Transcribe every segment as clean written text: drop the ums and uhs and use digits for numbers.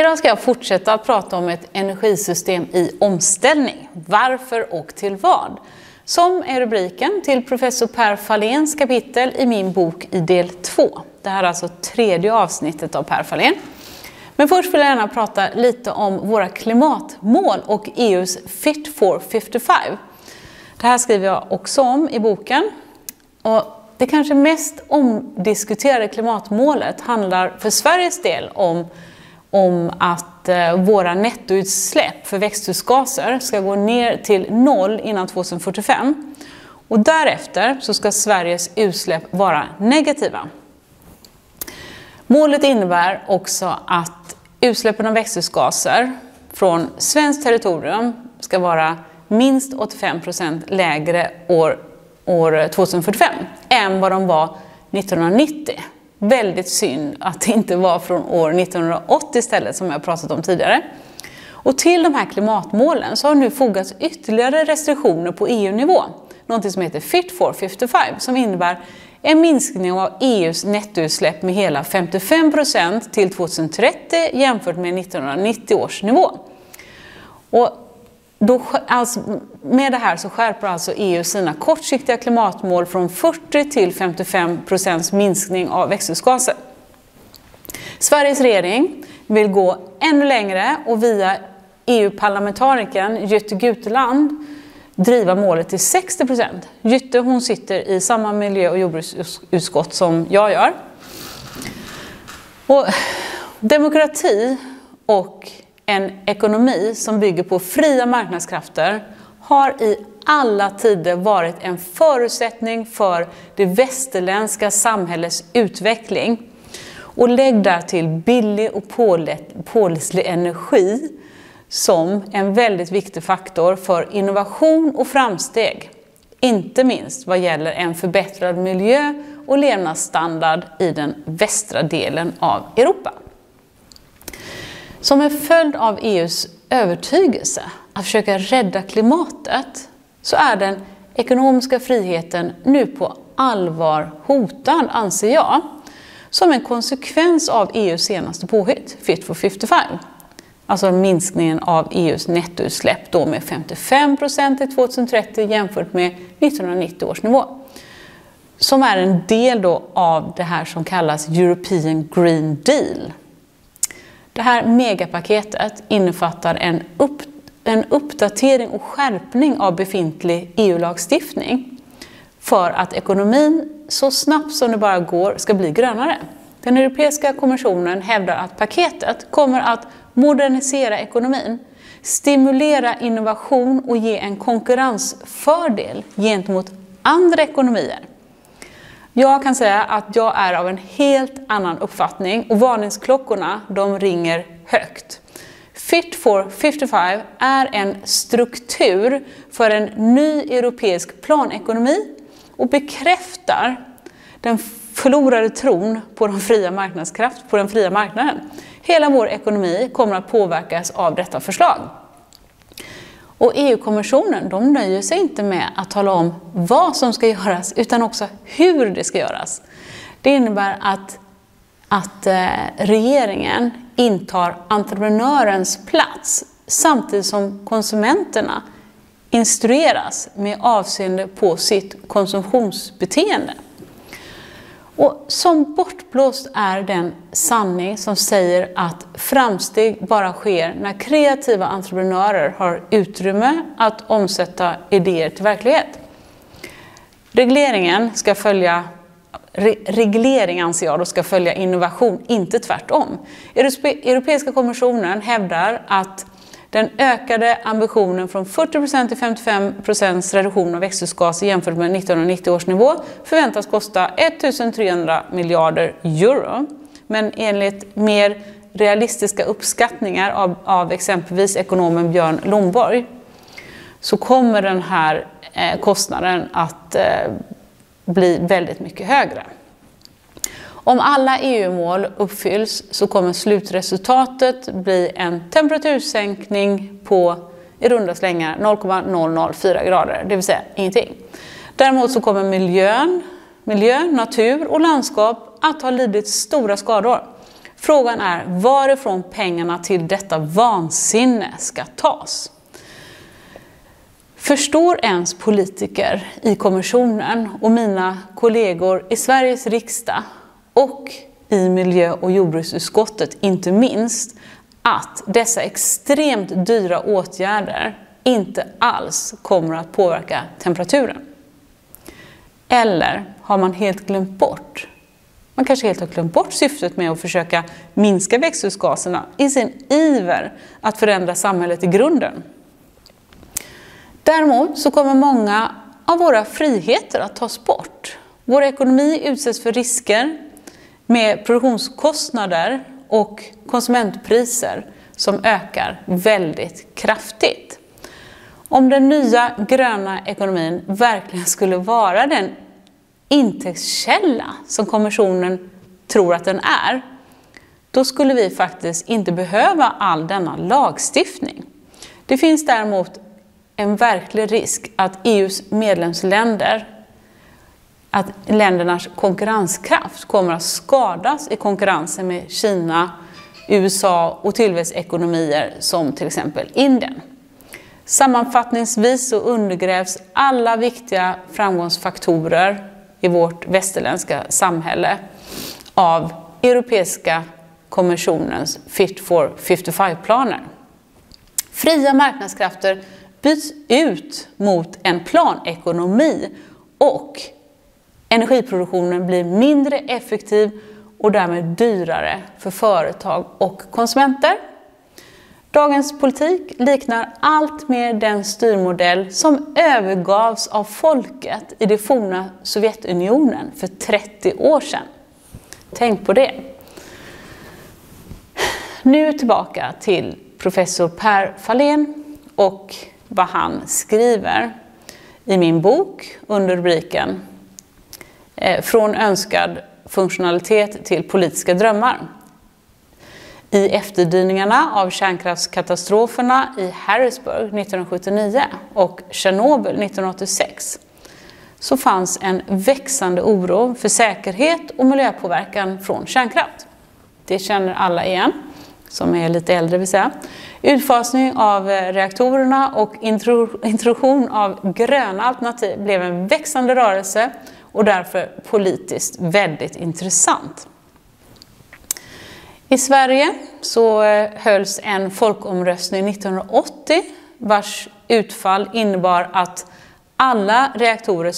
Idag ska jag fortsätta att prata om ett energisystem i omställning. Varför och till vad? Som är rubriken till professor Per Fahléns kapitel i min bok i del 2. Det här är alltså tredje avsnittet av Per Fahlén. Men först vill jag gärna prata lite om våra klimatmål och EUs Fit for 55. Det här skriver jag också om i boken. Och det kanske mest omdiskuterade klimatmålet handlar för Sveriges del om att våra nettoutsläpp för växthusgaser ska gå ner till 0 innan 2045. Och därefter så ska Sveriges utsläpp vara negativa. Målet innebär också att utsläppen av växthusgaser från svenskt territorium ska vara minst 85% lägre år 2045 än vad de var 1990. Väldigt synd att det inte var från år 1980 istället som jag pratat om tidigare. Och till de här klimatmålen så har nu fogats ytterligare restriktioner på EU-nivå. Något som heter Fit for 55 som innebär en minskning av EUs nettoutsläpp med hela 55% till 2030 jämfört med 1990 års nivå. Och med det här så skärper alltså EU sina kortsiktiga klimatmål från 40 till 55% minskning av växthusgaser. Sveriges regering vill gå ännu längre och via EU-parlamentarikern Jytte Guteland driva målet till 60%. Jytte hon sitter i samma miljö- och jordbruksutskott som jag gör. Och demokrati och en ekonomi som bygger på fria marknadskrafter har i alla tider varit en förutsättning för det västerländska samhällets utveckling. Och lägg där till billig och pålitlig energi som en väldigt viktig faktor för innovation och framsteg. Inte minst vad gäller en förbättrad miljö och levnadsstandard i den västra delen av Europa. Som en följd av EUs övertygelse att försöka rädda klimatet så är den ekonomiska friheten nu på allvar hotad, anser jag, som en konsekvens av EUs senaste påhitt, Fit for 55. Alltså minskningen av EUs nettoutsläpp då med 55% till 2030 jämfört med 1990 års nivå. Som är en del då av det här som kallas European Green Deal. Det här megapaketet innefattar en uppdatering och skärpning av befintlig EU-lagstiftning för att ekonomin så snabbt som det bara går ska bli grönare. Den Europeiska kommissionen hävdar att paketet kommer att modernisera ekonomin, stimulera innovation och ge en konkurrensfördel gentemot andra ekonomier. Jag kan säga att jag är av en helt annan uppfattning och varningsklockorna de ringer högt. Fit for 55 är en struktur för en ny europeisk planekonomi och bekräftar den förlorade tron på den fria marknaden. Hela vår ekonomi kommer att påverkas av detta förslag. Och EU-kommissionen de nöjer sig inte med att tala om vad som ska göras utan också hur det ska göras. Det innebär att regeringen intar entreprenörens plats samtidigt som konsumenterna instrueras med avseende på sitt konsumtionsbeteende. Och som bortblåst är den sanning som säger att framsteg bara sker när kreativa entreprenörer har utrymme att omsätta idéer till verklighet. Reglering anser jag då ska följa innovation, inte tvärtom. Europeiska kommissionen hävdar att den ökade ambitionen från 40% till 55% reduktion av växthusgaser jämfört med 1990 års nivå förväntas kosta 1300 miljarder euro. Men enligt mer realistiska uppskattningar av exempelvis ekonomen Björn Lomborg så kommer den här kostnaden att bli väldigt mycket högre. Om alla EU-mål uppfylls så kommer slutresultatet bli en temperatursänkning på i runda slängar 0,004 grader, det vill säga ingenting. Däremot så kommer miljö, natur och landskap att ha lidit stora skador. Frågan är varifrån pengarna till detta vansinne ska tas. Förstår ens politiker i kommissionen och mina kollegor i Sveriges riksdag och i miljö- och jordbruksutskottet inte minst att dessa extremt dyra åtgärder inte alls kommer att påverka temperaturen? Eller har man helt glömt bort? Man kanske helt har glömt bort syftet med att försöka minska växthusgaserna i sin iver att förändra samhället i grunden. Däremot så kommer många av våra friheter att tas bort. Vår ekonomi utsätts för risker med produktionskostnader och konsumentpriser som ökar väldigt kraftigt. Om den nya gröna ekonomin verkligen skulle vara den intäktskälla som kommissionen tror att den är, då skulle vi faktiskt inte behöva all denna lagstiftning. Det finns däremot en verklig risk att EU:s medlemsländer, att ländernas konkurrenskraft kommer att skadas i konkurrensen med Kina, USA och tillväxtekonomier som till exempel Indien. Sammanfattningsvis så undergrävs alla viktiga framgångsfaktorer i vårt västerländska samhälle av Europeiska kommissionens Fit for 55-planer. Fria marknadskrafter byts ut mot en planekonomi och energiproduktionen blir mindre effektiv och därmed dyrare för företag och konsumenter. Dagens politik liknar allt mer den styrmodell som övergavs av folket i det forna Sovjetunionen för 30 år sedan. Tänk på det. Nu tillbaka till professor Per Fahlén och vad han skriver i min bok under rubriken Från önskad funktionalitet till politiska drömmar. I efterdyningarna av kärnkraftskatastroferna i Harrisburg 1979 och Tjernobyl 1986 så fanns en växande oro för säkerhet och miljöpåverkan från kärnkraft. Det känner alla igen, som är lite äldre vill säga. Utfasning av reaktorerna och introduktion av gröna alternativ blev en växande rörelse och därför politiskt väldigt intressant. I Sverige så hölls en folkomröstning 1980 vars utfall innebar att alla reaktorer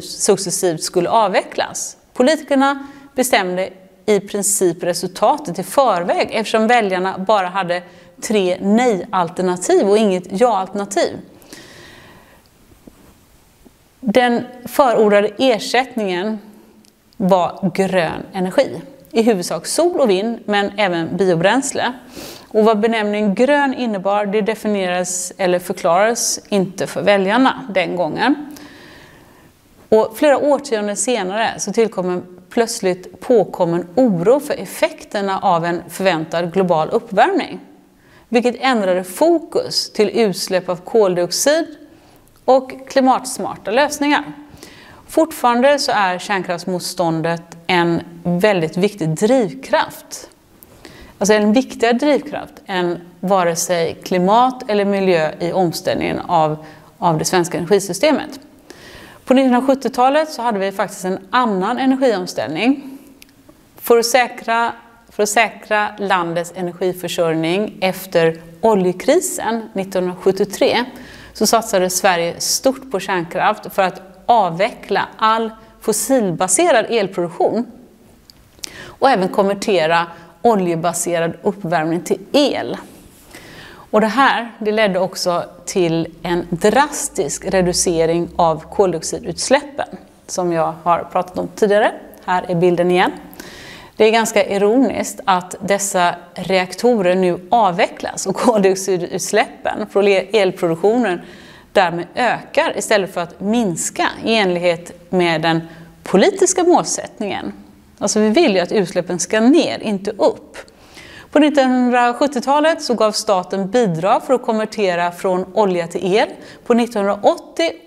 successivt skulle avvecklas. Politikerna bestämde i princip resultatet i förväg eftersom väljarna bara hade 3 nej-alternativ och inget ja-alternativ. Den förordade ersättningen var grön energi. I huvudsak sol och vind, men även biobränsle. Och vad benämningen grön innebar, det definierades eller förklarades inte för väljarna den gången. Och flera årtionden senare så tillkom en plötsligt påkommen oro för effekterna av en förväntad global uppvärmning. Vilket ändrade fokus till utsläpp av koldioxid och klimatsmarta lösningar. Fortfarande så är kärnkraftsmotståndet en väldigt viktig drivkraft. Alltså en viktigare drivkraft än vare sig klimat eller miljö i omställningen av det svenska energisystemet. På 1970-talet så hade vi faktiskt en annan energiomställning. För att säkra landets energiförsörjning efter oljekrisen 1973 så satsade Sverige stort på kärnkraft för att avveckla all fossilbaserad elproduktion och även konvertera oljebaserad uppvärmning till el. Och det ledde också till en drastisk reducering av koldioxidutsläppen som jag har pratat om tidigare. Här är bilden igen. Det är ganska ironiskt att dessa reaktorer nu avvecklas och koldioxidutsläppen från elproduktionen därmed ökar istället för att minska i enlighet med den politiska målsättningen. Alltså vi vill ju att utsläppen ska ner, inte upp. På 1970-talet så gav staten bidrag för att konvertera från olja till el. På 1980-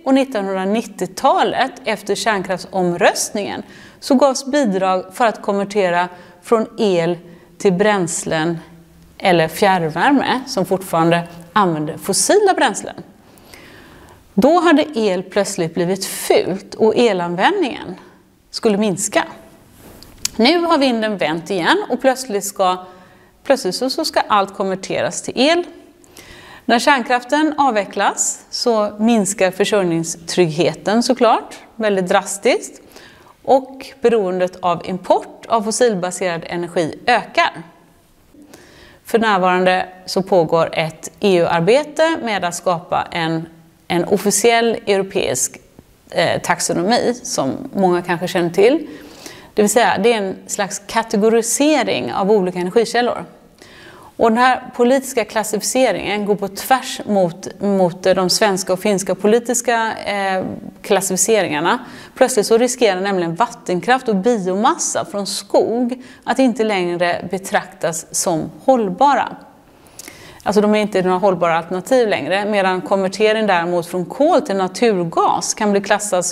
och 1990-talet efter kärnkraftsomröstningen så gavs bidrag för att konvertera från el till bränslen eller fjärrvärme som fortfarande använder fossila bränslen. Då hade el plötsligt blivit fult och elanvändningen skulle minska. Nu har vinden vänt igen och plötsligt ska allt konverteras till el. När kärnkraften avvecklas så minskar försörjningstryggheten såklart väldigt drastiskt och beroendet av import av fossilbaserad energi ökar. För närvarande så pågår ett EU-arbete med att skapa en officiell europeisk taxonomi som många kanske känner till. Det vill säga det är en slags kategorisering av olika energikällor. Och den här politiska klassificeringen går på tvärs mot de svenska och finska politiska klassificeringarna. Plötsligt så riskerar nämligen vattenkraft och biomassa från skog att inte längre betraktas som hållbara. Alltså de är inte några hållbara alternativ längre, medan konvertering däremot från kol till naturgas kan bli klassad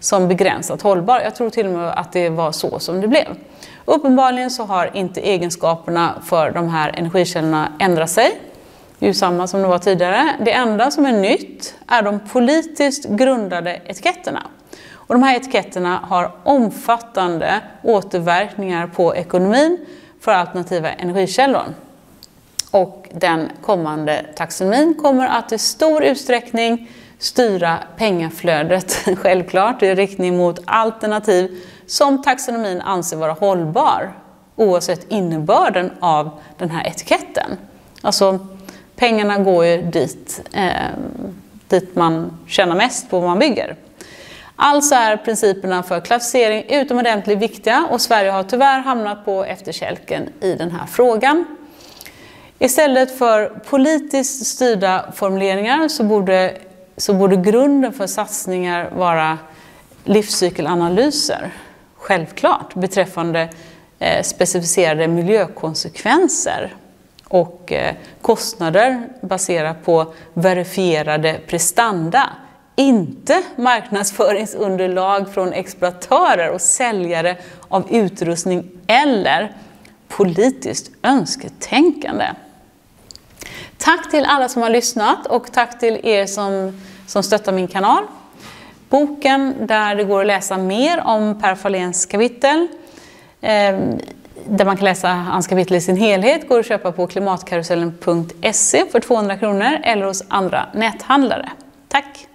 som begränsat hållbar. Jag tror till och med att det var så som det blev. Uppenbarligen så har inte egenskaperna för de här energikällorna ändrat sig. Det är ju samma som det var tidigare. Det enda som är nytt är de politiskt grundade etiketterna. Och de här etiketterna har omfattande återverkningar på ekonomin för alternativa energikällor. Och den kommande taxonomin kommer att i stor utsträckning styra pengaflödet, självklart, i riktning mot alternativ som taxonomin anser vara hållbar, oavsett innebörden av den här etiketten. Alltså, pengarna går ju dit man tjänar mest på vad man bygger. Alltså är principerna för klassificering utomordentligt viktiga och Sverige har tyvärr hamnat på efterkälken i den här frågan. Istället för politiskt styrda formuleringar så borde grunden för satsningar vara livscykelanalyser, självklart, beträffande specificerade miljökonsekvenser och kostnader baserat på verifierade prestanda, inte marknadsföringsunderlag från exploatörer och säljare av utrustning eller politiskt önsketänkande. Tack till alla som har lyssnat och tack till er som stöttar min kanal. Boken där det går att läsa mer om Per Fahléns kapitel, där man kan läsa hans kapitel i sin helhet, går att köpa på klimatkarusellen.se för 200 kronor eller hos andra näthandlare. Tack!